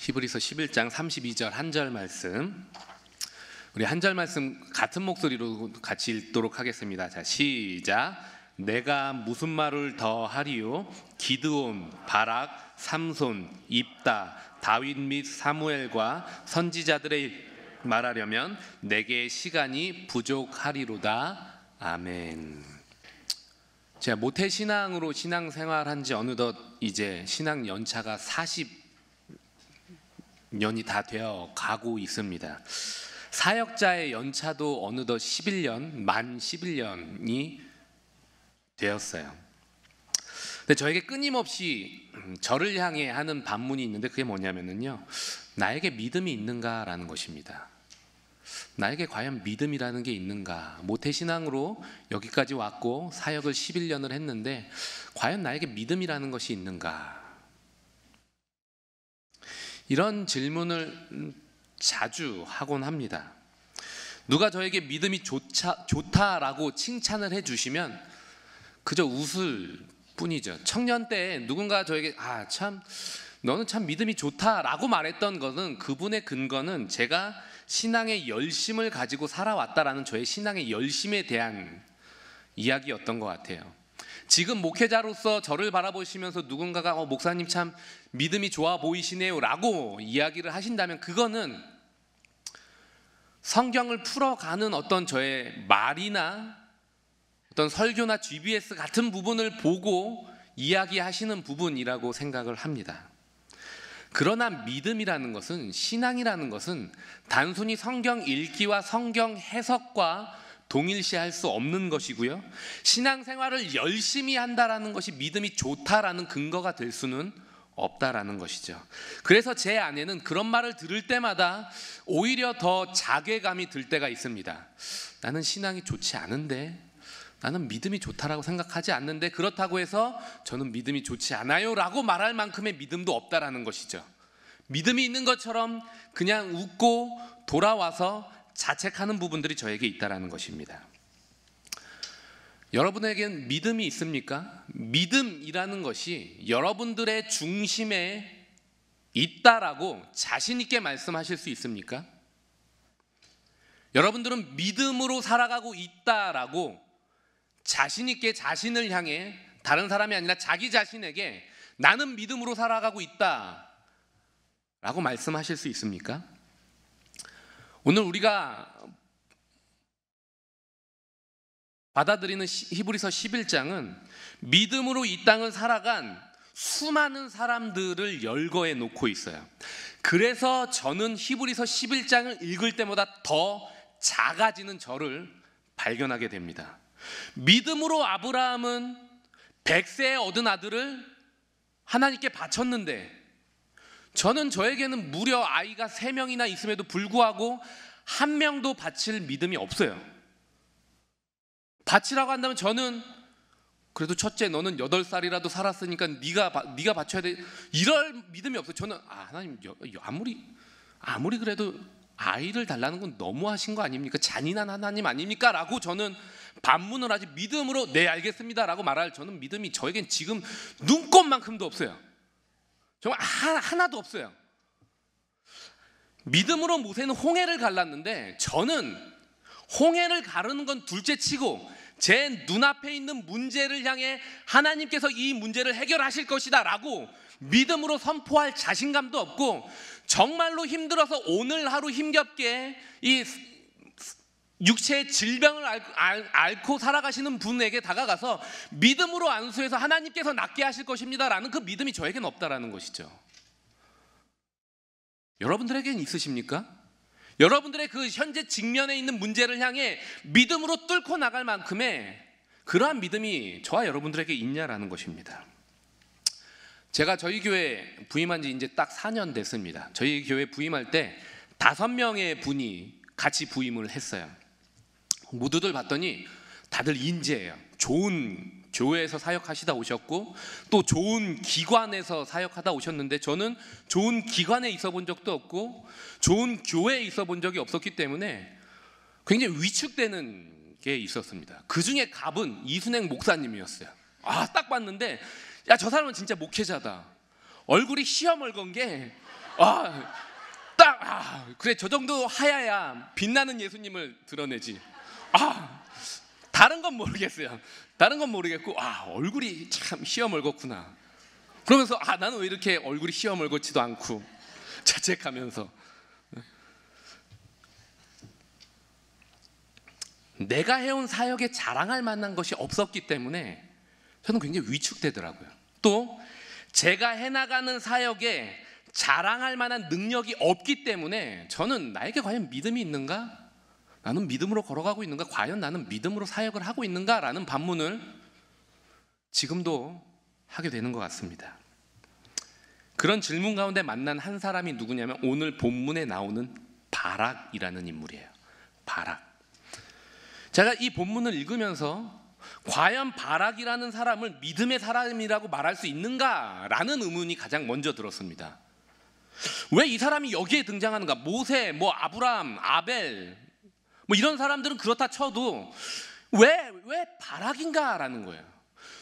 히브리서 11장 32절 한 절 말씀, 우리 한 절 말씀 같은 목소리로 같이 읽도록 하겠습니다. 자, 시작. 내가 무슨 말을 더 하리요? 기드온, 바락, 삼손, 입다, 다윗 및 사무엘과 선지자들의 말하려면 내게 시간이 부족하리로다. 아멘. 제가 모태신앙으로 신앙생활한 지 어느덧 이제 신앙 연차가 40년이 다 되어 가고 있습니다. 사역자의 연차도 어느덧 11년, 만 11년이 되었어요. 근데 저에게 끊임없이 저를 향해 하는 반문이 있는데 그게 뭐냐면요, 나에게 믿음이 있는가라는 것입니다. 나에게 과연 믿음이라는 게 있는가? 모태신앙으로 여기까지 왔고 사역을 11년을 했는데 과연 나에게 믿음이라는 것이 있는가? 이런 질문을 자주 하곤 합니다. 누가 저에게 믿음이 좋다라고 칭찬을 해주시면 그저 웃을 뿐이죠. 청년 때 누군가 저에게 너는 참 믿음이 좋다라고 말했던 것은, 그분의 근거는 제가 신앙의 열심을 가지고 살아왔다라는 저의 신앙의 열심에 대한 이야기였던 것 같아요. 지금 목회자로서 저를 바라보시면서 누군가가 목사님 참 믿음이 좋아 보이시네요 라고 이야기를 하신다면, 그거는 성경을 풀어가는 어떤 저의 말이나 어떤 설교나 GBS 같은 부분을 보고 이야기하시는 부분이라고 생각을 합니다. 그러나 믿음이라는 것은, 신앙이라는 것은 단순히 성경 읽기와 성경 해석과 동일시할 수 없는 것이고요, 신앙생활을 열심히 한다라는 것이 믿음이 좋다라는 근거가 될 수는 없다라는 것이죠. 그래서 제 안에는 그런 말을 들을 때마다 오히려 더 자괴감이 들 때가 있습니다. 나는 신앙이 좋지 않은데, 나는 믿음이 좋다라고 생각하지 않는데, 그렇다고 해서 저는 믿음이 좋지 않아요 라고 말할 만큼의 믿음도 없다라는 것이죠. 믿음이 있는 것처럼 그냥 웃고 돌아와서 자책하는 부분들이 저에게 있다라는 것입니다. 여러분에겐 믿음이 있습니까? 믿음이라는 것이 여러분들의 중심에 있다라고 자신 있게 말씀하실 수 있습니까? 여러분들은 믿음으로 살아가고 있다라고 자신 있게 자신을 향해, 다른 사람이 아니라 자기 자신에게 나는 믿음으로 살아가고 있다 라고 말씀하실 수 있습니까? 오늘 우리가 받아들이는 히브리서 11장은 믿음으로 이 땅을 살아간 수많은 사람들을 열거해 놓고 있어요. 그래서 저는 히브리서 11장을 읽을 때마다 더 작아지는 저를 발견하게 됩니다. 믿음으로 아브라함은 100세에 얻은 아들을 하나님께 바쳤는데, 저는 저에게는 무려 아이가 3명이나 있음에도 불구하고 1명도 바칠 믿음이 없어요. 바치라고 한다면 저는 그래도 첫째 너는 8살이라도 살았으니까 네가 바쳐야 돼, 이럴 믿음이 없어요. 저는 하나님 아무리 그래도 아이를 달라는 건 너무하신 거 아닙니까? 잔인한 하나님 아닙니까? 라고 저는 반문을 하지, 믿음으로 네 알겠습니다 라고 말할 저는 믿음이 저에겐 지금 눈꼽만큼도 없어요. 정말 하나도 없어요. 믿음으로 모세는 홍해를 갈랐는데, 저는 홍해를 가르는 건 둘째치고 제 눈앞에 있는 문제를 향해 하나님께서 이 문제를 해결하실 것이다 라고 믿음으로 선포할 자신감도 없고, 정말로 힘들어서 오늘 하루 힘겹게 이 육체의 질병을 앓고 살아가시는 분에게 다가가서 믿음으로 안수해서 하나님께서 낫게 하실 것입니다 라는 그 믿음이 저에겐 없다라는 것이죠. 여러분들에겐 있으십니까? 여러분들의 그 현재 직면에 있는 문제를 향해 믿음으로 뚫고 나갈 만큼의 그러한 믿음이 저와 여러분들에게 있냐라는 것입니다. 제가 저희 교회 부임한 지 이제 딱 4년 됐습니다. 저희 교회 부임할 때 5명의 분이 같이 부임을 했어요. 모두들 봤더니 다들 인재예요. 좋은 교회에서 사역하시다 오셨고 또 좋은 기관에서 사역하다 오셨는데, 저는 좋은 기관에 있어 본 적도 없고 좋은 교회에 있어 본 적이 없었기 때문에 굉장히 위축되는 게 있었습니다. 그 중에 갑은 이순행 목사님이었어요. 딱 봤는데 저 사람은 진짜 목회자다. 얼굴이 시어멀건 게 그래, 저 정도 하야야 빛나는 예수님을 드러내지. 다른 건 모르겠어요. 다른 건 모르겠고 얼굴이 참 희어멀겋구나. 그러면서 나는 왜 이렇게 얼굴이 희어멀겋지도 않고 자책하면서 내가 해온 사역에 자랑할 만한 것이 없었기 때문에 저는 굉장히 위축되더라고요. 또 제가 해나가는 사역에 자랑할 만한 능력이 없기 때문에 저는 나에게 과연 믿음이 있는가? 나는 믿음으로 걸어가고 있는가? 과연 나는 믿음으로 사역을 하고 있는가? 라는 반문을 지금도 하게 되는 것 같습니다. 그런 질문 가운데 만난 한 사람이 누구냐면 오늘 본문에 나오는 바락이라는 인물이에요. 바락. 제가 이 본문을 읽으면서 과연 바락이라는 사람을 믿음의 사람이라고 말할 수 있는가라는 의문이 가장 먼저 들었습니다. 왜 이 사람이 여기에 등장하는가? 모세, 아브람, 아벨 이런 사람들은 그렇다 쳐도 왜 바락인가라는 거예요.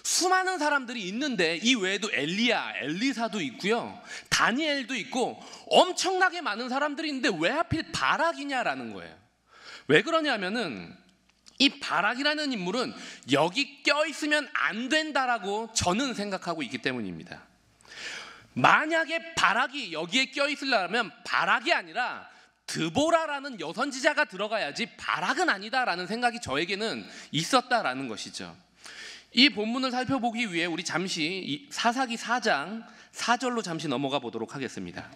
수많은 사람들이 있는데 이 외에도 엘리야, 엘리사도 있고요, 다니엘도 있고 엄청나게 많은 사람들이 있는데 왜 하필 바락이냐라는 거예요. 왜 그러냐면은 이 바락이라는 인물은 여기 껴있으면 안 된다라고 저는 생각하고 있기 때문입니다. 만약에 바락이 여기에 껴있으려면 바락이 아니라 드보라라는 여선지자가 들어가야지 바락은 아니다라는 생각이 저에게는 있었다라는 것이죠. 이 본문을 살펴보기 위해 우리 잠시 사사기 4장 4절로 잠시 넘어가 보도록 하겠습니다.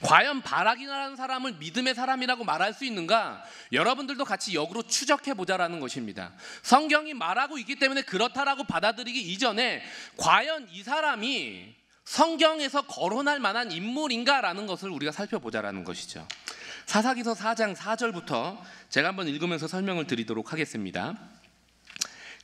과연 바락이라는 사람을 믿음의 사람이라고 말할 수 있는가? 여러분들도 같이 역으로 추적해 보자라는 것입니다. 성경이 말하고 있기 때문에 그렇다라고 받아들이기 이전에 과연 이 사람이 성경에서 거론할 만한 인물인가라는 것을 우리가 살펴보자라는 것이죠. 사사기서 4장 4절부터 제가 한번 읽으면서 설명을 드리도록 하겠습니다.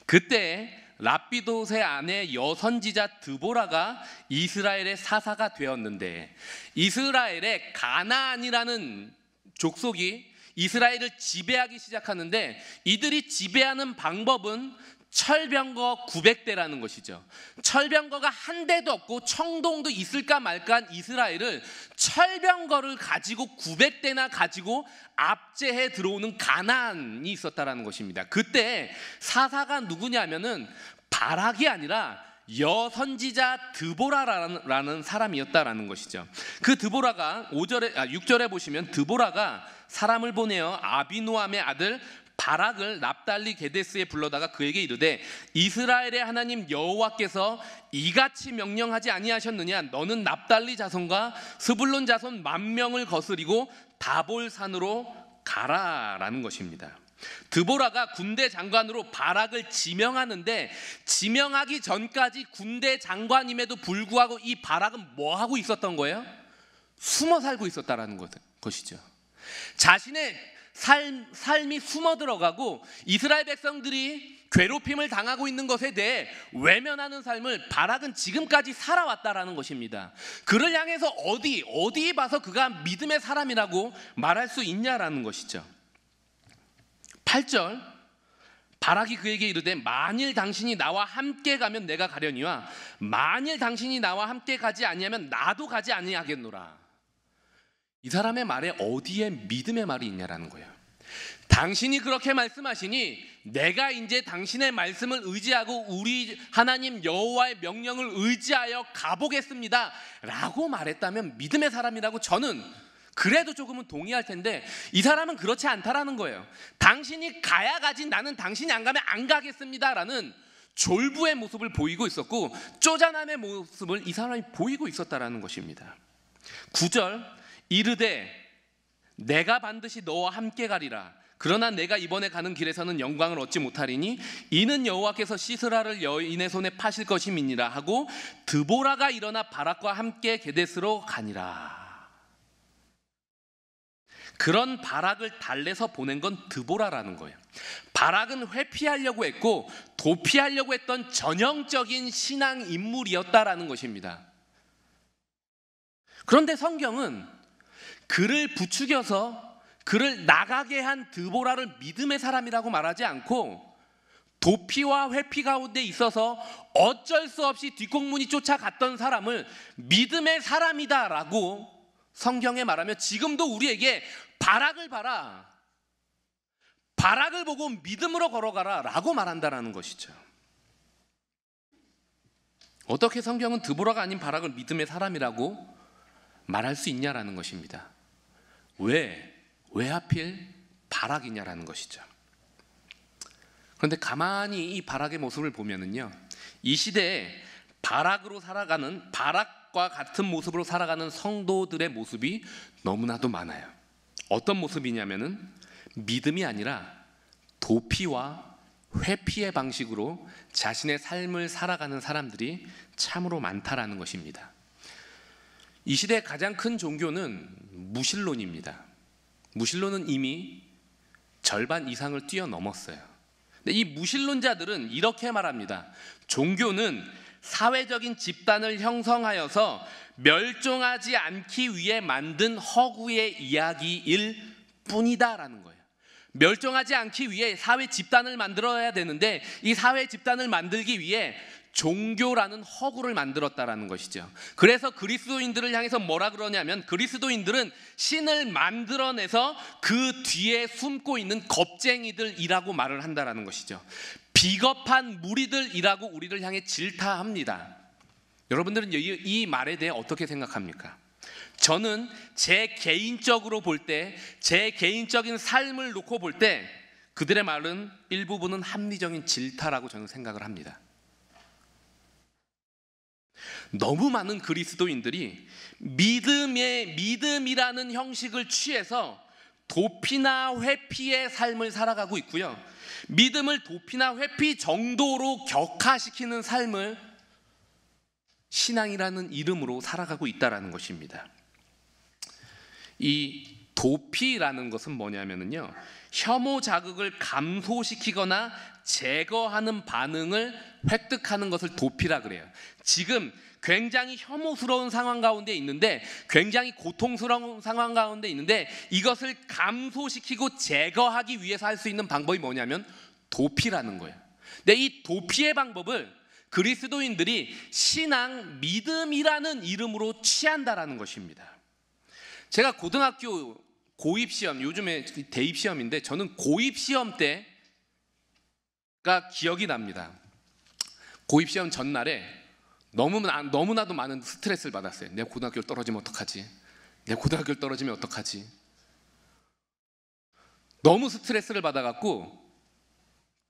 그때 랍비돗의 아내 여선지자 드보라가 이스라엘의 사사가 되었는데, 이스라엘의 가나안이라는 족속이 이스라엘을 지배하기 시작하는데 이들이 지배하는 방법은 철병거 900대라는 것이죠. 철병거가 한 대도 없고 청동도 있을까 말까한 이스라엘을 철병거를 가지고 900대나 가지고 압제해 들어오는 가나안이 있었다라는 것입니다. 그때 사사가 누구냐면은 바락이 아니라 여선지자 드보라라는 사람이었다라는 것이죠. 그 드보라가 6절에 보시면 드보라가 사람을 보내어 아비노함의 아들 바락을 납달리 게데스에 불러다가 그에게 이르되 이스라엘의 하나님 여호와께서 이같이 명령하지 아니하셨느냐? 너는 납달리 자손과 스불론 자손 10,000명을 거스리고 다볼산으로 가라라는 것입니다. 드보라가 군대 장관으로 바락을 지명하는데, 지명하기 전까지 군대 장관임에도 불구하고 이 바락은 뭐 하고 있었던 거예요? 숨어 살고 있었다라는 것이죠. 자신의 삶이 숨어 들어가고 이스라엘 백성들이 괴롭힘을 당하고 있는 것에 대해 외면하는 삶을 바락은 지금까지 살아왔다라는 것입니다. 그를 향해서 어디 봐서 그가 믿음의 사람이라고 말할 수 있냐라는 것이죠. 8절, 바락이 그에게 이르되 만일 당신이 나와 함께 가면 내가 가려니와 만일 당신이 나와 함께 가지 아니하면 나도 가지 아니하겠노라. 이 사람의 말에 어디에 믿음의 말이 있냐라는 거예요. 당신이 그렇게 말씀하시니 내가 이제 당신의 말씀을 의지하고 우리 하나님 여호와의 명령을 의지하여 가보겠습니다 라고 말했다면 믿음의 사람이라고 저는 그래도 조금은 동의할 텐데, 이 사람은 그렇지 않다라는 거예요. 당신이 가야 가지, 나는 당신이 안 가면 안 가겠습니다라는 졸부의 모습을 보이고 있었고 쪼잔함의 모습을 이 사람이 보이고 있었다라는 것입니다. 9절, 이르되 내가 반드시 너와 함께 가리라. 그러나 내가 이번에 가는 길에서는 영광을 얻지 못하리니 이는 여호와께서 시스라를 여인의 손에 파실 것임이니라 하고 드보라가 일어나 바락과 함께 게데스로 가니라. 그런 바락을 달래서 보낸 건 드보라라는 거예요. 바락은 회피하려고 했고 도피하려고 했던 전형적인 신앙 인물이었다라는 것입니다. 그런데 성경은 그를 부추겨서 그를 나가게 한 드보라를 믿음의 사람이라고 말하지 않고 도피와 회피 가운데 있어서 어쩔 수 없이 뒷공문이 쫓아갔던 사람을 믿음의 사람이다라고 성경에 말하며 지금도 우리에게 바락을 봐라, 바락을 보고 믿음으로 걸어가라 라고 말한다라는 것이죠. 어떻게 성경은 드보라가 아닌 바락을 믿음의 사람이라고 말할 수 있냐라는 것입니다. 왜 하필 바락이냐라는 것이죠. 그런데 가만히 이 바락의 모습을 보면은요, 이 시대에 바락과 같은 모습으로 살아가는 성도들의 모습이 너무나도 많아요. 어떤 모습이냐면은 믿음이 아니라 도피와 회피의 방식으로 자신의 삶을 살아가는 사람들이 참으로 많다라는 것입니다. 이 시대의 가장 큰 종교는 무신론입니다. 무신론은 이미 절반 이상을 뛰어넘었어요. 근데 이 무신론자들은 이렇게 말합니다. 종교는 사회적인 집단을 형성하여서 멸종하지 않기 위해 만든 허구의 이야기일 뿐이다라는 거예요. 멸종하지 않기 위해 사회 집단을 만들어야 되는데 이 사회 집단을 만들기 위해 종교라는 허구를 만들었다라는 것이죠. 그래서 그리스도인들을 향해서 뭐라 그러냐면 그리스도인들은 신을 만들어내서 그 뒤에 숨고 있는 겁쟁이들이라고 말을 한다라는 것이죠. 비겁한 무리들이라고 우리를 향해 질타합니다. 여러분들은 이 말에 대해 어떻게 생각합니까? 저는 제 개인적으로 볼 때, 제 개인적인 삶을 놓고 볼 때 그들의 말은 일부분은 합리적인 질타라고 저는 생각을 합니다. 너무 많은 그리스도인들이 믿음이라는 형식을 취해서 도피나 회피의 삶을 살아가고 있고요, 믿음을 도피나 회피 정도로 격화시키는 삶을 신앙이라는 이름으로 살아가고 있다는 것입니다. 이 도피라는 것은 뭐냐면요, 혐오 자극을 감소시키거나 제거하는 반응을 획득하는 것을 도피라 그래요. 지금 굉장히 혐오스러운 상황 가운데 있는데, 굉장히 고통스러운 상황 가운데 있는데 이것을 감소시키고 제거하기 위해서 할 수 있는 방법이 뭐냐면 도피라는 거예요. 근데 이 도피의 방법을 그리스도인들이 신앙, 믿음이라는 이름으로 취한다라는 것입니다. 제가 고등학교 고입시험, 요즘에 대입시험인데 저는 고입시험 때가 기억이 납니다. 고입시험 전날에 너무나도 많은 스트레스를 받았어요. 내 고등학교를 떨어지면 어떡하지? 내 고등학교를 떨어지면 어떡하지? 너무 스트레스를 받아갖고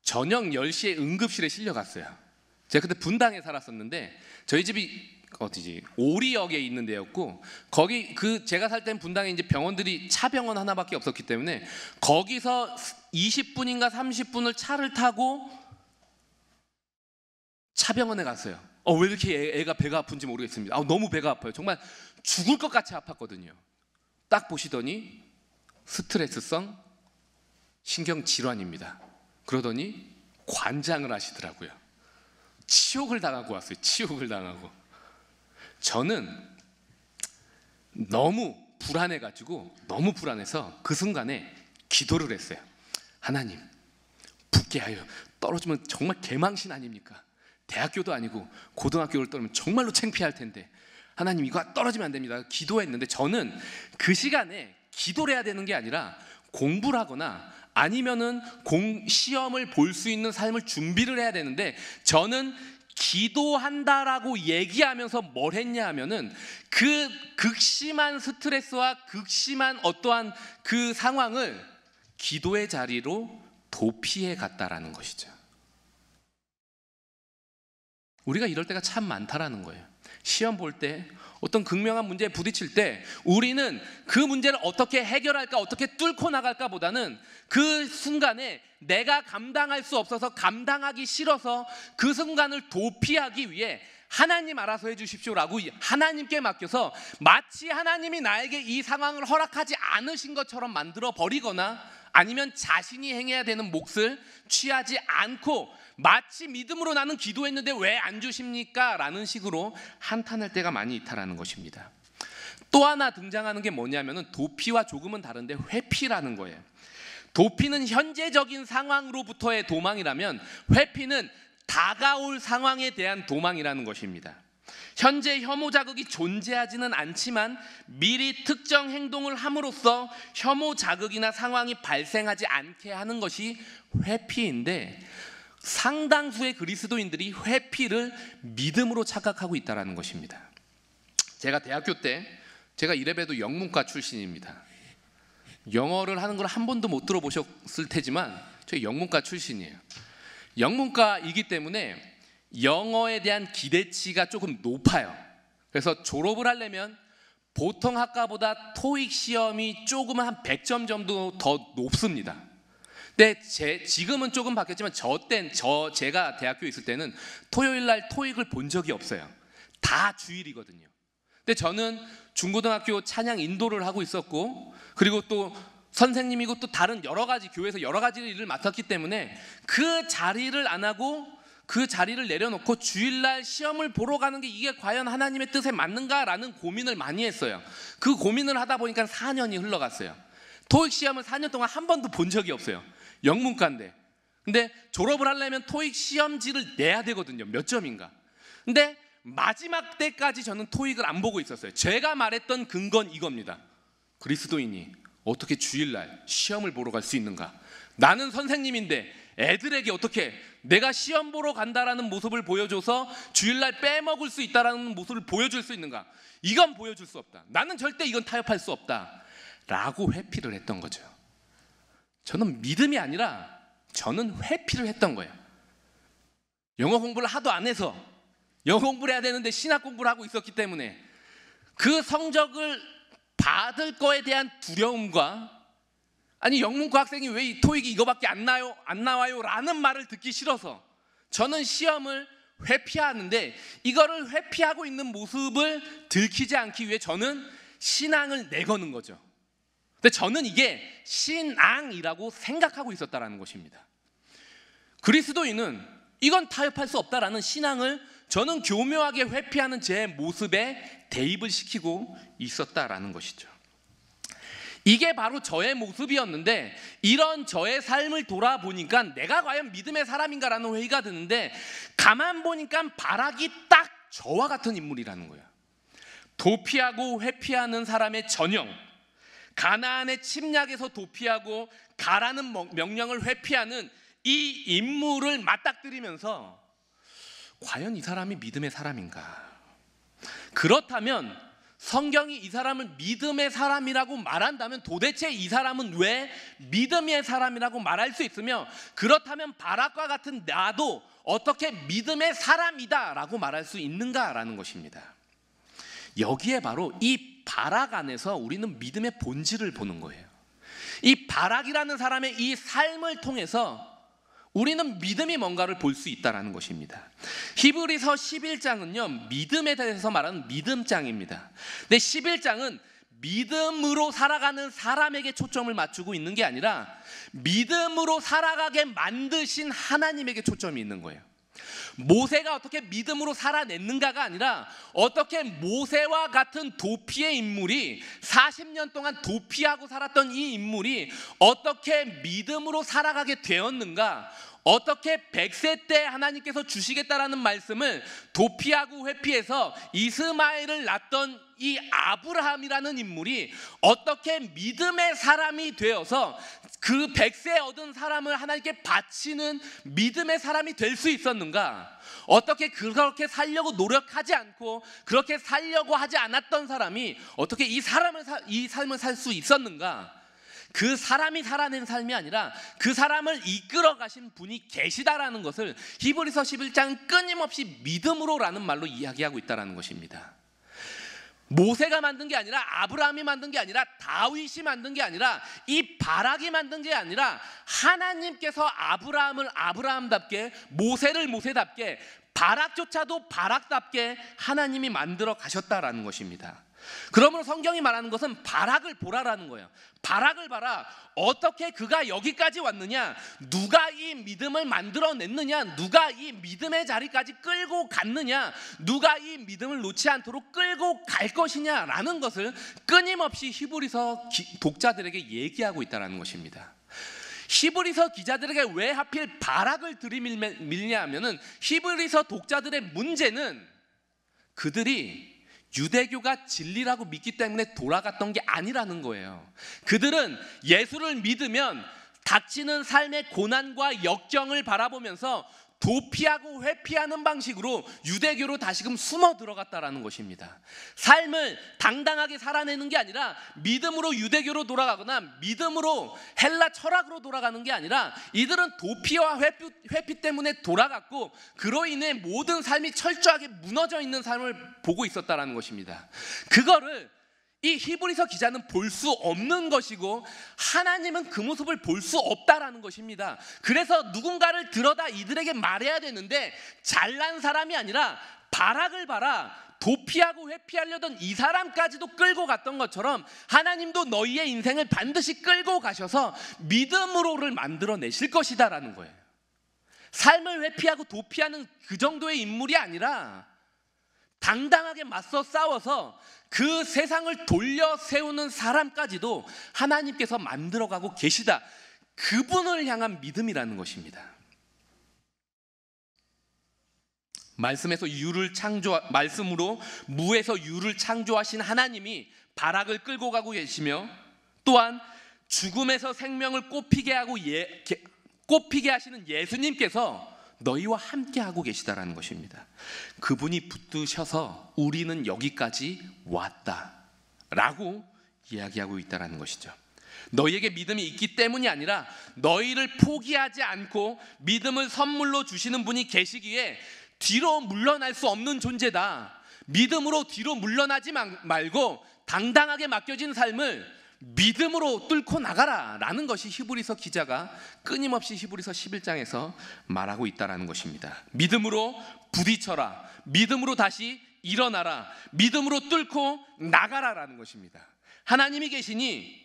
저녁 10시에 응급실에 실려갔어요. 제가 그때 분당에 살았었는데 저희 집이 어디지? 오리역에 있는 데였고, 거기 제가 살 때는 분당에 이제 병원들이 차병원 하나밖에 없었기 때문에 거기서 20분인가 30분을 차를 타고 차병원에 갔어요. 왜 이렇게 애가 배가 아픈지 모르겠습니다. 너무 배가 아파요. 정말 죽을 것 같이 아팠거든요. 딱 보시더니 스트레스성 신경질환입니다. 그러더니 관장을 하시더라고요. 치욕을 당하고 왔어요. 치욕을 당하고. 저는 너무 불안해서 그 순간에 기도를 했어요. 하나님, 붙게 하여 떨어지면 정말 개망신 아닙니까? 대학교도 아니고 고등학교를 떨어지면 정말로 창피할 텐데 하나님, 이거 떨어지면 안 됩니다. 기도했는데 저는 그 시간에 기도를 해야 되는 게 아니라 공부를 하거나 아니면은 시험을 볼 수 있는 삶을 준비를 해야 되는데, 저는 기도한다라고 얘기하면서 뭘 했냐 하면은 그 극심한 스트레스와 극심한 어떠한 그 상황을 기도의 자리로 도피해 갔다라는 것이죠. 우리가 이럴 때가 참 많다라는 거예요. 시험 볼 때, 어떤 극명한 문제에 부딪힐 때 우리는 그 문제를 어떻게 해결할까, 어떻게 뚫고 나갈까 보다는 그 순간에 내가 감당할 수 없어서, 감당하기 싫어서 그 순간을 도피하기 위해 하나님 알아서 해주십시오라고 하나님께 맡겨서 마치 하나님이 나에게 이 상황을 허락하지 않으신 것처럼 만들어 버리거나, 아니면 자신이 행해야 되는 몫을 취하지 않고 마치 믿음으로 나는 기도했는데 왜 안 주십니까? 라는 식으로 한탄할 때가 많이 있다라는 것입니다. 또 하나 등장하는 게 뭐냐면은 도피와 조금은 다른데 회피라는 거예요. 도피는 현재적인 상황으로부터의 도망이라면 회피는 다가올 상황에 대한 도망이라는 것입니다. 현재 혐오 자극이 존재하지는 않지만 미리 특정 행동을 함으로써 혐오 자극이나 상황이 발생하지 않게 하는 것이 회피인데, 상당수의 그리스도인들이 회피를 믿음으로 착각하고 있다는 것입니다. 제가 대학교 때, 제가 이래봬도 영문과 출신입니다. 영어를 하는 걸 한 번도 못 들어보셨을 테지만 저희 영문과 출신이에요. 영문과이기 때문에 영어에 대한 기대치가 조금 높아요. 그래서 졸업을 하려면 보통 학과보다 토익 시험이 조금 한 100점 정도 더 높습니다. 근데 지금은 조금 바뀌었지만 제가 대학교에 있을 때는 토요일 날 토익을 본 적이 없어요. 다 주일이거든요. 근데 저는 중고등학교 찬양 인도를 하고 있었고, 그리고 또 선생님이고 또 다른 여러 가지 교회에서 여러 가지 일을 맡았기 때문에 그 자리를 안 하고 그 자리를 내려놓고 주일날 시험을 보러 가는 게 이게 과연 하나님의 뜻에 맞는가라는 고민을 많이 했어요. 그 고민을 하다 보니까 4년이 흘러갔어요. 토익 시험을 4년 동안 한 번도 본 적이 없어요. 영문과인데. 근데 졸업을 하려면 토익 시험지를 내야 되거든요. 몇 점인가. 근데 마지막 때까지 저는 토익을 안 보고 있었어요. 제가 말했던 근거는 이겁니다. 그리스도인이 어떻게 주일날 시험을 보러 갈 수 있는가? 나는 선생님인데 애들에게 어떻게 내가 시험 보러 간다라는 모습을 보여줘서 주일날 빼먹을 수 있다라는 모습을 보여줄 수 있는가? 이건 보여줄 수 없다. 나는 절대 이건 타협할 수 없다 라고 회피를 했던 거죠. 저는 믿음이 아니라 저는 회피를 했던 거예요. 영어 공부를 하도 안 해서 영어 공부를 해야 되는데 신학 공부를 하고 있었기 때문에 그 성적을 받을 거에 대한 두려움과, 아니 영문과 학생이 왜 이 토익이 이거밖에 안 나와요 라는 말을 듣기 싫어서 저는 시험을 회피하는데, 이거를 회피하고 있는 모습을 들키지 않기 위해 저는 신앙을 내거는 거죠. 근데 저는 이게 신앙이라고 생각하고 있었다라는 것입니다. 그리스도인은 이건 타협할 수 없다라는 신앙을 저는 교묘하게 회피하는 제 모습에 대입을 시키고 있었다라는 것이죠. 이게 바로 저의 모습이었는데, 이런 저의 삶을 돌아보니까 내가 과연 믿음의 사람인가라는 회의가 드는데, 가만 보니까 바락이 딱 저와 같은 인물이라는 거예요. 도피하고 회피하는 사람의 전형, 가나안의 침략에서 도피하고 가라는 명령을 회피하는 이 인물을 맞닥뜨리면서 과연 이 사람이 믿음의 사람인가? 그렇다면 성경이 이 사람을 믿음의 사람이라고 말한다면 도대체 이 사람은 왜 믿음의 사람이라고 말할 수 있으며, 그렇다면 바락과 같은 나도 어떻게 믿음의 사람이다 라고 말할 수 있는가라는 것입니다. 여기에 바로 이 바락 안에서 우리는 믿음의 본질을 보는 거예요. 이 바락이라는 사람의 이 삶을 통해서 우리는 믿음이 뭔가를 볼 수 있다는 것입니다. 히브리서 11장은요 믿음에 대해서 말하는 믿음장입니다. 근데 11장은 믿음으로 살아가는 사람에게 초점을 맞추고 있는 게 아니라 믿음으로 살아가게 만드신 하나님에게 초점이 있는 거예요. 모세가 어떻게 믿음으로 살아냈는가가 아니라 어떻게 모세와 같은 도피의 인물이 40년 동안 도피하고 살았던 이 인물이 어떻게 믿음으로 살아가게 되었는가, 어떻게 100세 때 하나님께서 주시겠다라는 말씀을 도피하고 회피해서 이스마엘을 낳았던 이 아브라함이라는 인물이 어떻게 믿음의 사람이 되어서 그 100세 얻은 사람을 하나님께 바치는 믿음의 사람이 될 수 있었는가, 어떻게 그렇게 살려고 노력하지 않고 그렇게 살려고 하지 않았던 사람이 어떻게 이 삶을 살 수 있었는가. 그 사람이 살아낸 삶이 아니라 그 사람을 이끌어 가신 분이 계시다라는 것을 히브리서 11장은 끊임없이 믿음으로라는 말로 이야기하고 있다는 것입니다. 모세가 만든 게 아니라 아브라함이 만든 게 아니라 다윗이 만든 게 아니라 이 바락이 만든 게 아니라 하나님께서 아브라함을 아브라함답게, 모세를 모세답게, 바락조차도 바락답게 하나님이 만들어 가셨다라는 것입니다. 그러므로 성경이 말하는 것은 바락을 보라라는 거예요. 바락을 봐라. 어떻게 그가 여기까지 왔느냐, 누가 이 믿음을 만들어냈느냐, 누가 이 믿음의 자리까지 끌고 갔느냐, 누가 이 믿음을 놓지 않도록 끌고 갈 것이냐라는 것을 끊임없이 히브리서 독자들에게 얘기하고 있다는 것입니다. 히브리서 기자들에게 왜 하필 바락을 들이밀냐 하면은 히브리서 독자들의 문제는 그들이 유대교가 진리라고 믿기 때문에 돌아갔던 게 아니라는 거예요. 그들은 예수를 믿으면 닥치는 삶의 고난과 역경을 바라보면서 도피하고 회피하는 방식으로 유대교로 다시금 숨어 들어갔다라는 것입니다. 삶을 당당하게 살아내는 게 아니라 믿음으로 유대교로 돌아가거나 믿음으로 헬라 철학으로 돌아가는 게 아니라 이들은 도피와 회피 때문에 돌아갔고 그로 인해 모든 삶이 철저하게 무너져 있는 삶을 보고 있었다라는 것입니다. 그거를 이 히브리서 기자는 볼 수 없는 것이고 하나님은 그 모습을 볼 수 없다라는 것입니다. 그래서 누군가를 들어다 이들에게 말해야 되는데 잘난 사람이 아니라 바락을 봐라, 도피하고 회피하려던 이 사람까지도 끌고 갔던 것처럼 하나님도 너희의 인생을 반드시 끌고 가셔서 믿음으로를 만들어내실 것이다라는 거예요. 삶을 회피하고 도피하는 그 정도의 인물이 아니라 당당하게 맞서 싸워서 그 세상을 돌려 세우는 사람까지도 하나님께서 만들어가고 계시다. 그분을 향한 믿음이라는 것입니다. 말씀으로 무에서 유를 창조하신 하나님이 바락을 끌고 가고 계시며 또한 죽음에서 생명을 꽃피게 하시는 예수님께서 너희와 함께 하고 계시다라는 것입니다. 그분이 붙드셔서 우리는 여기까지 왔다라고 이야기하고 있다라는 것이죠. 너희에게 믿음이 있기 때문이 아니라 너희를 포기하지 않고 믿음을 선물로 주시는 분이 계시기에 뒤로 물러날 수 없는 존재다. 믿음으로 뒤로 물러나지 말고 당당하게 맡겨진 삶을 믿음으로 뚫고 나가라 라는 것이 히브리서 기자가 끊임없이 히브리서 11장에서 말하고 있다는 것입니다. 믿음으로 부딪혀라, 믿음으로 다시 일어나라, 믿음으로 뚫고 나가라 라는 것입니다. 하나님이 계시니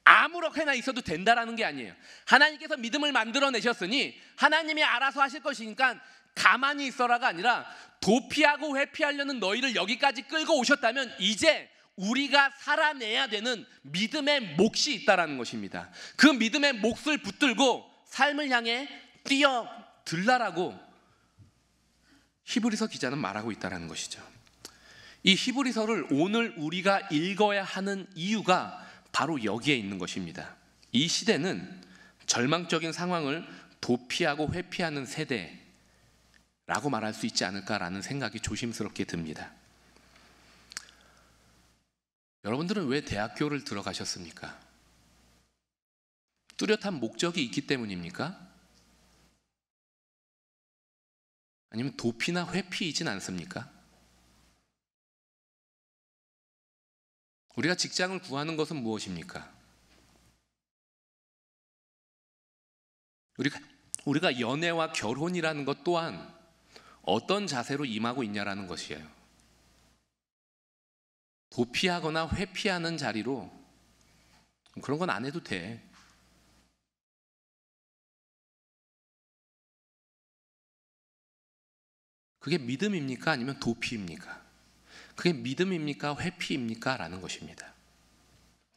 아무렇게나 있어도 된다라는 게 아니에요. 하나님께서 믿음을 만들어내셨으니 하나님이 알아서 하실 것이니까 가만히 있어라가 아니라 도피하고 회피하려는 너희를 여기까지 끌고 오셨다면 이제 우리가 살아내야 되는 믿음의 몫이 있다라는 것입니다. 그 믿음의 몫을 붙들고 삶을 향해 뛰어들라라고 히브리서 기자는 말하고 있다라는 것이죠. 이 히브리서를 오늘 우리가 읽어야 하는 이유가 바로 여기에 있는 것입니다. 이 시대는 절망적인 상황을 도피하고 회피하는 세대라고 말할 수 있지 않을까라는 생각이 조심스럽게 듭니다. 여러분들은 왜 대학교를 들어가셨습니까? 뚜렷한 목적이 있기 때문입니까? 아니면 도피나 회피이진 않습니까? 우리가 직장을 구하는 것은 무엇입니까? 우리가 연애와 결혼이라는 것 또한 어떤 자세로 임하고 있냐라는 것이에요. 도피하거나 회피하는 자리로 그런 건 안 해도 돼. 그게 믿음입니까? 아니면 도피입니까? 그게 믿음입니까? 회피입니까? 라는 것입니다.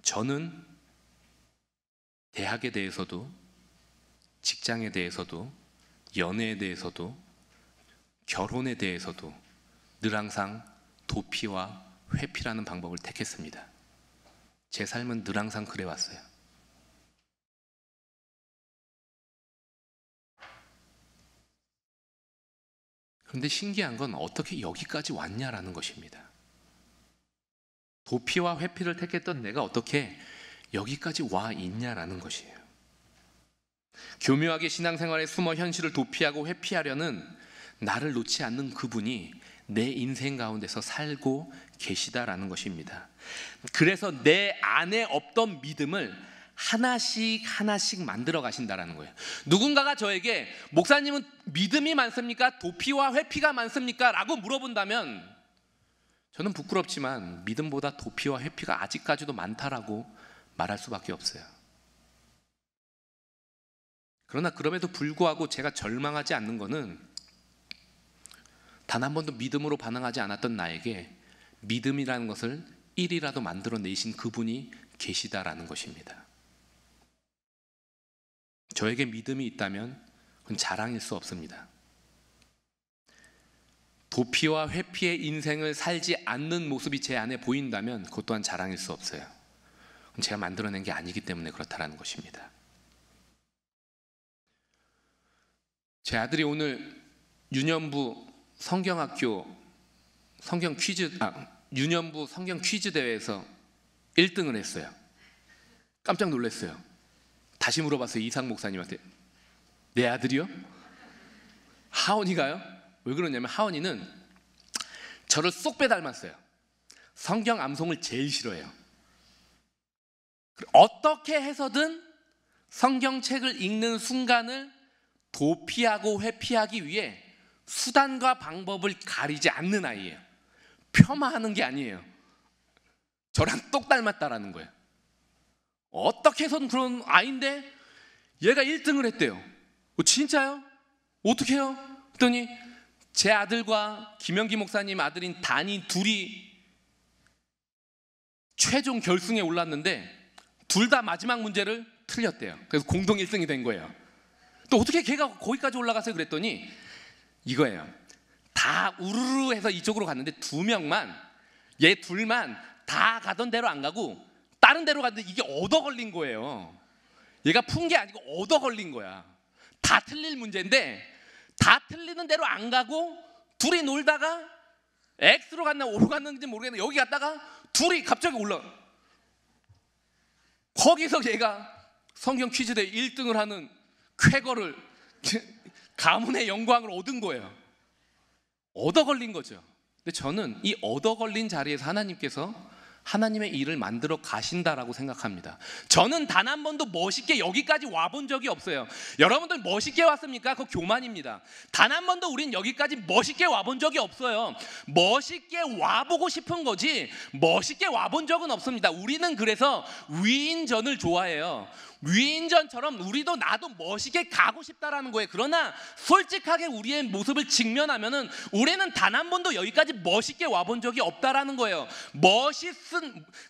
저는 대학에 대해서도 직장에 대해서도 연애에 대해서도 결혼에 대해서도 늘 항상 도피와 회피라는 방법을 택했습니다. 제 삶은 늘 항상 그래왔어요. 그런데 신기한 건 어떻게 여기까지 왔냐라는 것입니다. 도피와 회피를 택했던 내가 어떻게 여기까지 와 있냐라는 것이에요. 교묘하게 신앙생활에 숨어 현실을 도피하고 회피하려는 나를 놓지 않는 그분이 내 인생 가운데서 살고 계시다라는 것입니다. 그래서 내 안에 없던 믿음을 하나씩 만들어 가신다라는 거예요. 누군가가 저에게 목사님은 믿음이 많습니까? 도피와 회피가 많습니까? 라고 물어본다면 저는 부끄럽지만 믿음보다 도피와 회피가 아직까지도 많다라고 말할 수밖에 없어요. 그러나 그럼에도 불구하고 제가 절망하지 않는 것은 단 한 번도 믿음으로 반응하지 않았던 나에게 믿음이라는 것을 1이라도 만들어내신 그분이 계시다라는 것입니다. 저에게 믿음이 있다면 그건 자랑일 수 없습니다. 도피와 회피의 인생을 살지 않는 모습이 제 안에 보인다면 그것 또한 자랑일 수 없어요. 제가 만들어낸 게 아니기 때문에 그렇다라는 것입니다. 제 아들이 오늘 유년부 성경학교 유년부 성경 퀴즈 대회에서 1등을 했어요. 깜짝 놀랐어요. 다시 물어봤어요. 이상 목사님한테. 내 아들이요? 하원이가요? 왜 그러냐면 하원이는 저를 쏙 빼닮았어요. 성경 암송을 제일 싫어해요. 어떻게 해서든 성경책을 읽는 순간을 도피하고 회피하기 위해 수단과 방법을 가리지 않는 아이예요. 폄하하는 게 아니에요. 저랑 똑 닮았다라는 거예요. 어떻게 해서든 그런 아이인데 얘가 1등을 했대요. 진짜요? 어떻게 해요? 그랬더니 제 아들과 김영기 목사님 아들인 단이 둘이 최종 결승에 올랐는데 둘 다 마지막 문제를 틀렸대요. 그래서 공동 1등이 된 거예요. 또 어떻게 걔가 거기까지 올라갔어요? 그랬더니 이거예요. 다 우르르 해서 이쪽으로 갔는데 얘 둘만 다 가던 대로 안 가고 다른 데로 갔는데 이게 얻어 걸린 거예요. 얘가 푼 게 아니고 얻어 걸린 거야. 다 틀릴 문제인데 다 틀리는 대로 안 가고 둘이 놀다가 X로 갔나 O로 갔는지 모르겠는데 여기 갔다가 둘이 갑자기 거기서 얘가 성경 퀴즈대회 1등을 하는 쾌거를 가문의 영광을 얻은 거예요. 얻어 걸린 거죠. 근데 저는 이 얻어 걸린 자리에서 하나님께서 하나님의 일을 만들어 가신다라고 생각합니다. 저는 단 한 번도 멋있게 여기까지 와본 적이 없어요. 여러분들 멋있게 왔습니까? 그거 교만입니다. 단 한 번도 우린 여기까지 멋있게 와본 적이 없어요. 멋있게 와보고 싶은 거지 멋있게 와본 적은 없습니다. 우리는 그래서 위인전을 좋아해요. 위인전처럼 우리도 나도 멋있게 가고 싶다라는 거예요. 그러나 솔직하게 우리의 모습을 직면하면은 우리는 단 한 번도 여기까지 멋있게 와본 적이 없다라는 거예요.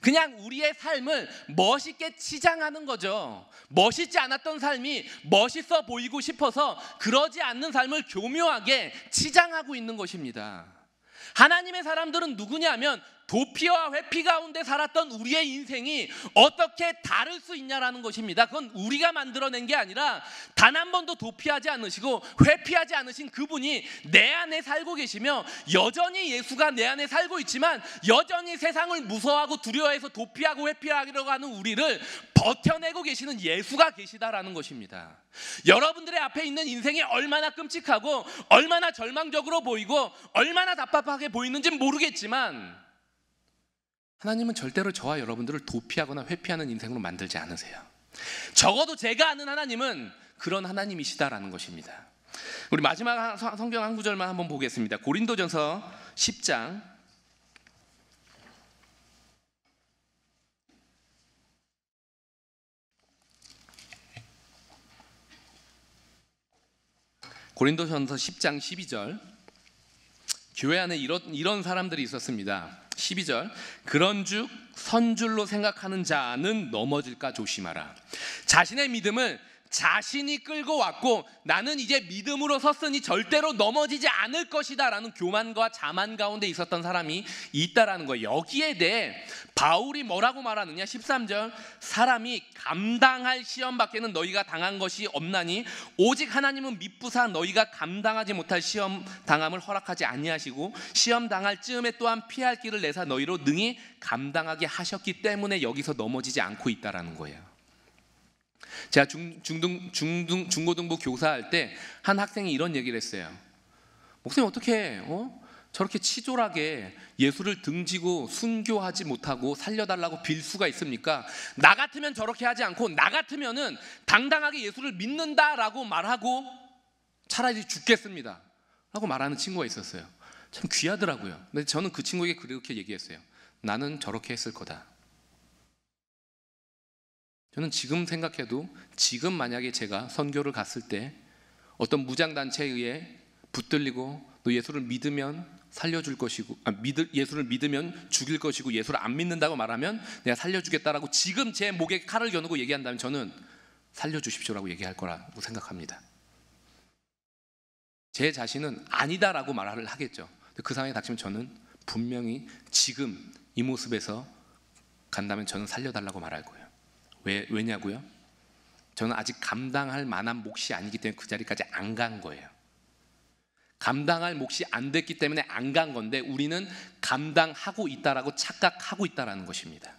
그냥 우리의 삶을 멋있게 치장하는 거죠. 멋있지 않았던 삶이 멋있어 보이고 싶어서 그러지 않는 삶을 교묘하게 치장하고 있는 것입니다. 하나님의 사람들은 누구냐면 도피와 회피 가운데 살았던 우리의 인생이 어떻게 다를 수 있냐라는 것입니다. 그건 우리가 만들어낸 게 아니라 단 한 번도 도피하지 않으시고 회피하지 않으신 그분이 내 안에 살고 계시며 여전히 예수가 내 안에 살고 있지만 여전히 세상을 무서워하고 두려워해서 도피하고 회피하려고 하는 우리를 버텨내고 계시는 예수가 계시다라는 것입니다. 여러분들의 앞에 있는 인생이 얼마나 끔찍하고 얼마나 절망적으로 보이고 얼마나 답답하게 보이는지는 모르겠지만 하나님은 절대로 저와 여러분들을 도피하거나 회피하는 인생으로 만들지 않으세요. 적어도 제가 아는 하나님은 그런 하나님이시다라는 것입니다. 우리 마지막 성경 한 구절만 한번 보겠습니다. 고린도전서 10장 고린도전서 10장 12절. 교회 안에 이런 사람들이 있었습니다. 12절. 그런즉 선줄로 생각하는 자는 넘어질까 조심하라. 자신의 믿음을 자신이 끌고 왔고 나는 이제 믿음으로 섰으니 절대로 넘어지지 않을 것이다 라는 교만과 자만 가운데 있었던 사람이 있다라는 거예요. 여기에 대해 바울이 뭐라고 말하느냐. 13절. 사람이 감당할 시험 밖에는 너희가 당한 것이 없나니 오직 하나님은 미쁘사 너희가 감당하지 못할 시험 당함을 허락하지 아니하시고 시험 당할 즈음에 또한 피할 길을 내사 너희로 능히 감당하게 하셨기 때문에 여기서 넘어지지 않고 있다라는 거예요. 제가 중고등부 교사할 때 한 학생이 이런 얘기를 했어요. 목사님 어떻게 저렇게 치졸하게 예수를 등지고 순교하지 못하고 살려달라고 빌 수가 있습니까? 나 같으면 저렇게 하지 않고 나 같으면은 당당하게 예수를 믿는다라고 말하고 차라리 죽겠습니다 라고 말하는 친구가 있었어요. 참 귀하더라고요. 근데 저는 그 친구에게 그렇게 얘기했어요. 나는 저렇게 했을 거다. 저는 지금 생각해도 지금 만약에 제가 선교를 갔을 때 어떤 무장단체에 의해 붙들리고 너 예수를 믿으면 살려줄 것이고 예수를 믿으면 죽일 것이고 예수를 안 믿는다고 말하면 내가 살려주겠다라고 지금 제 목에 칼을 겨누고 얘기한다면 저는 살려주십시오라고 얘기할 거라고 생각합니다. 제 자신은 아니다라고 말을 하겠죠. 그 상황에 닥치면 저는 분명히 지금 이 모습에서 간다면 저는 살려달라고 말할 거예요. 왜냐고요? 저는 아직 감당할 만한 몫이 아니기 때문에 그 자리까지 안 간 거예요. 감당할 몫이 안 됐기 때문에 안 간 건데 우리는 감당하고 있다라고 착각하고 있다라는 것입니다.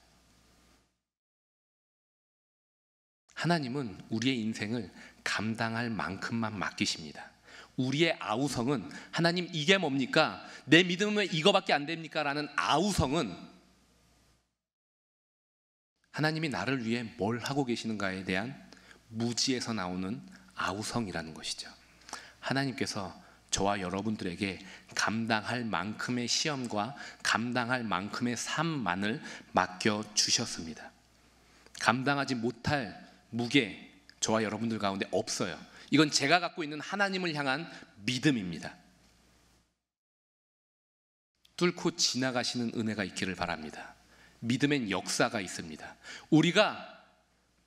하나님은 우리의 인생을 감당할 만큼만 맡기십니다. 우리의 아우성은 하나님 이게 뭡니까? 내 믿음은 왜 이거밖에 안 됩니까? 라는 아우성은 하나님이 나를 위해 뭘 하고 계시는가에 대한 무지에서 나오는 아우성이라는 것이죠. 하나님께서 저와 여러분들에게 감당할 만큼의 시험과 감당할 만큼의 삶만을 맡겨주셨습니다. 감당하지 못할 무게 저와 여러분들 가운데 없어요. 이건 제가 갖고 있는 하나님을 향한 믿음입니다. 뚫고 지나가시는 은혜가 있기를 바랍니다. 믿음엔 역사가 있습니다. 우리가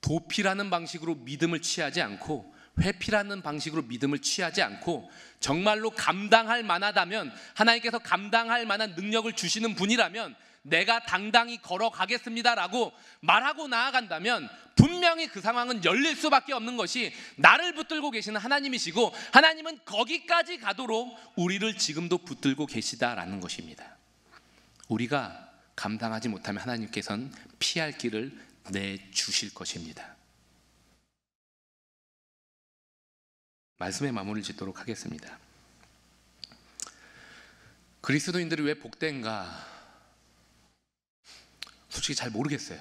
도피라는 방식으로 믿음을 취하지 않고 회피라는 방식으로 믿음을 취하지 않고 정말로 감당할 만하다면, 하나님께서 감당할 만한 능력을 주시는 분이라면 내가 당당히 걸어가겠습니다라고 말하고 나아간다면 분명히 그 상황은 열릴 수밖에 없는 것이 나를 붙들고 계시는 하나님이시고, 하나님은 거기까지 가도록 우리를 지금도 붙들고 계시다라는 것입니다. 우리가 감당하지 못하면 하나님께서는 피할 길을 내주실 것입니다. 말씀의 마무리를 짓도록 하겠습니다. 그리스도인들이 왜 복된가? 솔직히 잘 모르겠어요.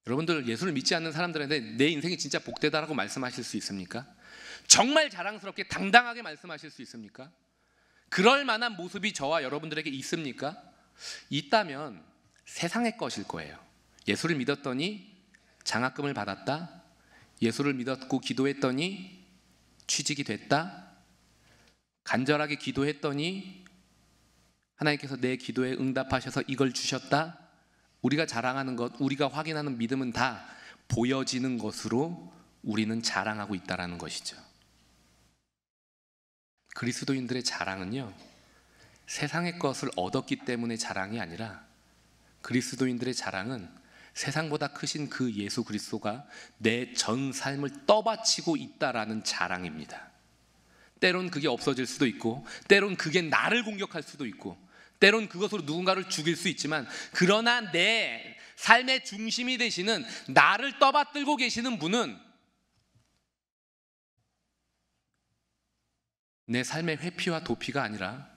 여러분들 예수를 믿지 않는 사람들한테 내 인생이 진짜 복되다라고 말씀하실 수 있습니까? 정말 자랑스럽게 당당하게 말씀하실 수 있습니까? 그럴 만한 모습이 저와 여러분들에게 있습니까? 있다면 세상의 것일 거예요. 예수를 믿었더니 장학금을 받았다. 예수를 믿었고 기도했더니 취직이 됐다. 간절하게 기도했더니 하나님께서 내 기도에 응답하셔서 이걸 주셨다. 우리가 자랑하는 것, 우리가 확인하는 믿음은 다 보여지는 것으로 우리는 자랑하고 있다는 것이죠. 그리스도인들의 자랑은요, 세상의 것을 얻었기 때문에 자랑이 아니라 그리스도인들의 자랑은 세상보다 크신 그 예수 그리스도가 내 전 삶을 떠바치고 있다라는 자랑입니다. 때론 그게 없어질 수도 있고, 때론 그게 나를 공격할 수도 있고, 때론 그것으로 누군가를 죽일 수 있지만, 그러나 내 삶의 중심이 되시는 나를 떠받들고 계시는 분은 내 삶의 회피와 도피가 아니라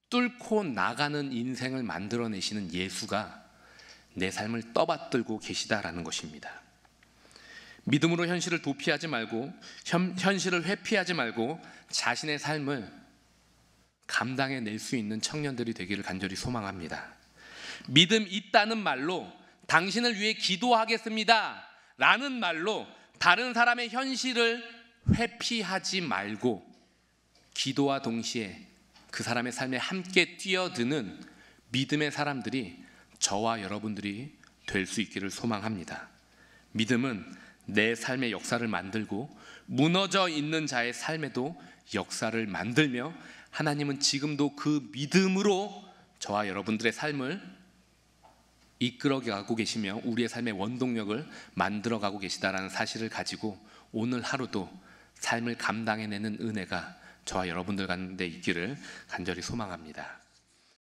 뚫고 나가는 인생을 만들어내시는 예수가 내 삶을 떠받들고 계시다라는 것입니다. 믿음으로 현실을 도피하지 말고 현실을 회피하지 말고 자신의 삶을 감당해낼 수 있는 청년들이 되기를 간절히 소망합니다. 믿음 있다는 말로 당신을 위해 기도하겠습니다 라는 말로 다른 사람의 현실을 회피하지 말고 기도와 동시에 그 사람의 삶에 함께 뛰어드는 믿음의 사람들이 저와 여러분들이 될 수 있기를 소망합니다. 믿음은 내 삶의 역사를 만들고 무너져 있는 자의 삶에도 역사를 만들며, 하나님은 지금도 그 믿음으로 저와 여러분들의 삶을 이끌어가고 계시며 우리의 삶의 원동력을 만들어가고 계시다라는 사실을 가지고 오늘 하루도 삶을 감당해내는 은혜가 저와 여러분들 가운데 있기를 간절히 소망합니다.